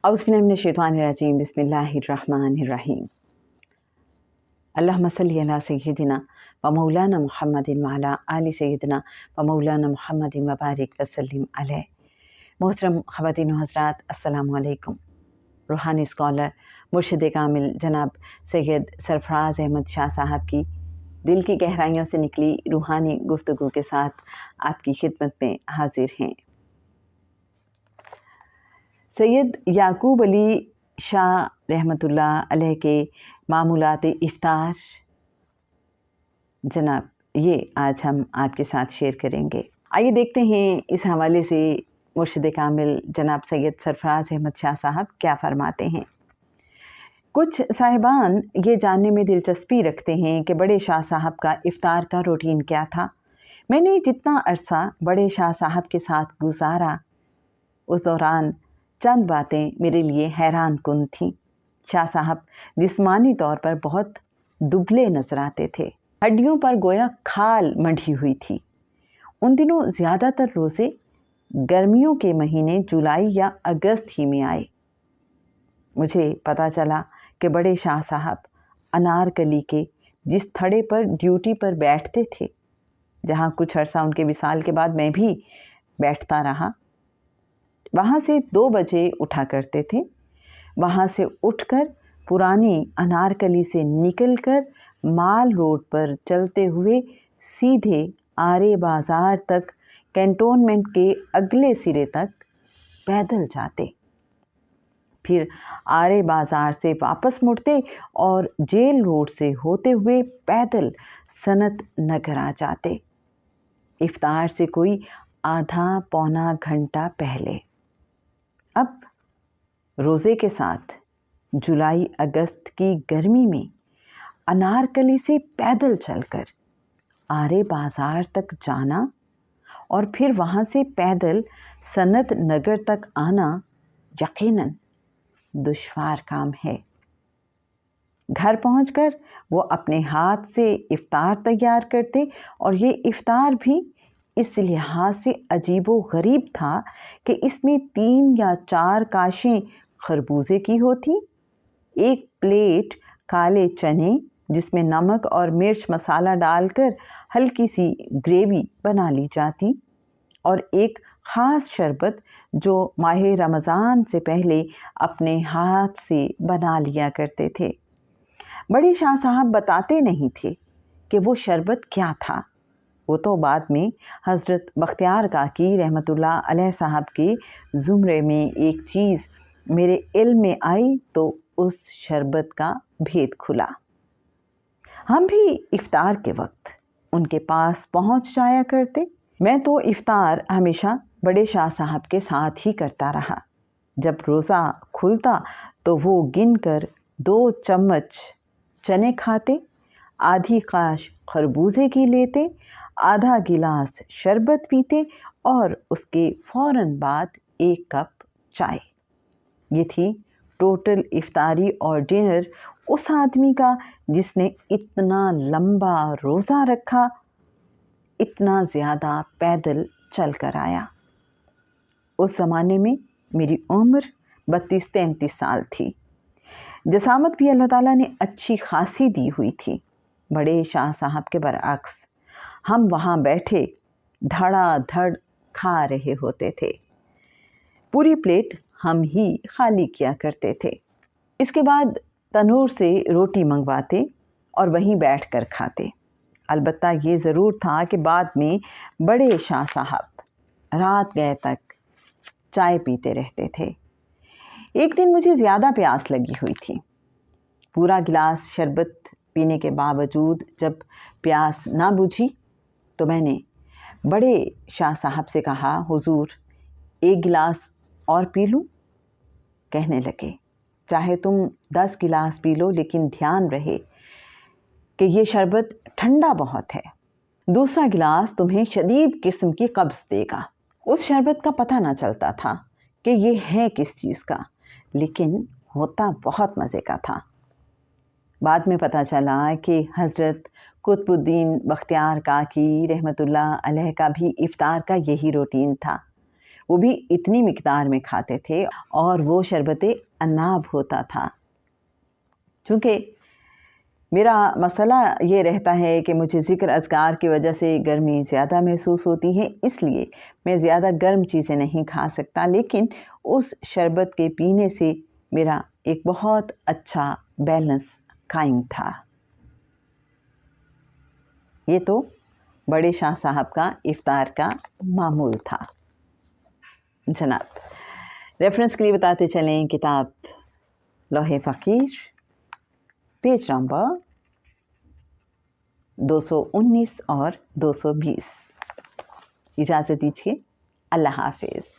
औज़ुबिल्लाहि मिनश्शैतानिर्रजीम बिस्मिल्लाहिर्रहमानिर्रहीम। अल्लाहुम्मा सल्लि अला सय्यिदिना व मौलाना मुहम्मदिन व अला आलि सय्यिदिना व मौलाना मुहम्मदिन व बारिक व सल्लिम अलैहि। मोहतरम ख़वातीन व हज़रात, अस्सलामु अलैकुम। रूहानी स्कॉलर मुर्शिद कामिल जनाब सैयद सरफराज अहमद शाह साहब की दिल की गहराइयों से निकली रूहानी गुफ्तगू के साथ आपकी खिदमत में हाजिर हैं। सैयद याकूब अली शाह रहमतुल्लाह अलैह के मामूलात इफ्तार जनाब, ये आज हम आपके साथ शेयर करेंगे। आइए देखते हैं इस हवाले से मुर्शिद कामिल जनाब सैयद सरफराज अहमद शाह साहब क्या फरमाते हैं। कुछ साहिबान ये जानने में दिलचस्पी रखते हैं कि बड़े शाह साहब का इफ्तार का रूटीन क्या था। मैंने जितना अरसा बड़े शाह साहब के साथ गुजारा, उस दौरान चंद बातें मेरे लिए हैरान कुन थीं। शाह साहब जिस्मानी तौर पर बहुत दुबले नजर आते थे, हड्डियों पर गोया खाल मंडी हुई थी। उन दिनों ज़्यादातर रोज़े गर्मियों के महीने जुलाई या अगस्त ही में आए। मुझे पता चला कि बड़े शाह साहब अनारकली के जिस थड़े पर ड्यूटी पर बैठते थे, जहाँ कुछ अरसा उनके विसाल के बाद मैं भी बैठता रहा, वहाँ से 2 बजे उठा करते थे। वहाँ से उठकर पुरानी अनारकली से निकलकर माल रोड पर चलते हुए सीधे आरे बाज़ार तक, कैंटोनमेंट के अगले सिरे तक पैदल जाते। फिर आरे बाज़ार से वापस मुड़ते और जेल रोड से होते हुए पैदल सनत नगर आ जाते, इफ्तार से कोई आधा पौना घंटा पहले। अब रोज़े के साथ जुलाई अगस्त की गर्मी में अनारकली से पैदल चलकर आरे बाज़ार तक जाना और फिर वहाँ से पैदल सनत नगर तक आना यकीनन दुश्वार काम है। घर पहुंचकर वो अपने हाथ से इफ्तार तैयार करते और ये इफ्तार भी इस लिहाज से अजीबो गरीब था कि इसमें 3 या 4 काशें खरबूजे की होती, 1 प्लेट काले चने जिसमें नमक और मिर्च मसाला डालकर हल्की सी ग्रेवी बना ली जाती, और एक ख़ास शरबत जो माह रमज़ान से पहले अपने हाथ से बना लिया करते थे। बड़े शाह साहब बताते नहीं थे कि वो शरबत क्या था। वो तो बाद में हज़रत बख्तियार काकी रहमतुल्लाह अलैह साहब के ज़ुमरे में एक चीज़ मेरे इल्म में आई तो उस शरबत का भेद खुला। हम भी इफ्तार के वक्त उनके पास पहुंच जाया करते। मैं तो इफ्तार हमेशा बड़े शाह साहब के साथ ही करता रहा। जब रोज़ा खुलता तो वो गिनकर 2 चम्मच चने खाते, आधी काश खरबूजे की लेते, आधा गिलास शरबत पीते और उसके फ़ौरन बाद 1 कप चाय। ये थी टोटल इफ्तारी और डिनर उस आदमी का जिसने इतना लंबा रोज़ा रखा, इतना ज़्यादा पैदल चल कर आया। उस ज़माने में मेरी उम्र 32-33 साल थी। जसामत भी अल्लाह ताला ने अच्छी खासी दी हुई थी। बड़े शाह साहब के बरअक्स हम वहाँ बैठे धड़ाधड़ खा रहे होते थे। पूरी प्लेट हम ही खाली किया करते थे। इसके बाद तनूर से रोटी मंगवाते और वहीं बैठकर खाते। अलबत्ता ये ज़रूर था कि बाद में बड़े शाह साहब रात गए तक चाय पीते रहते थे। एक दिन मुझे ज़्यादा प्यास लगी हुई थी। पूरा गिलास शरबत पीने के बावजूद जब प्यास ना बुझी तो मैंने बड़े शाह साहब से कहा, हुजूर 1 गिलास और पी लूँ? कहने लगे, चाहे तुम 10 गिलास पी लो, लेकिन ध्यान रहे कि ये शरबत ठंडा बहुत है। दूसरा गिलास तुम्हें शदीद किस्म की कब्ज़ देगा। उस शरबत का पता ना चलता था कि ये है किस चीज़ का, लेकिन होता बहुत मज़े का था। बाद में पता चला कि हज़रत कुतुबुद्दीन बख्तियार काकी रहमतुल्लाह अलैह का भी इफ्तार का यही रूटीन था। وہ بھی اتنی مقدار میں کھاتے تھے، اور وہ شربت عناب ہوتا تھا۔ چونکہ میرا مسئلہ یہ رہتا ہے کہ مجھے ذکر اذکار کی وجہ سے گرمی زیادہ محسوس ہوتی ہے، اس لیے میں زیادہ گرم چیزیں نہیں کھا سکتا، لیکن اس شربت کے پینے سے میرا ایک بہت اچھا بیلنس قائم تھا۔ یہ تو بڑے شاہ صاحب کا افطار کا معمول تھا جناب۔ ریفرنس کے لیے بتاتے چلیں، کتاب لوح فقیر، پیج نمبر 219 اور 220۔ اجازت دیجیے، اللہ حافظ۔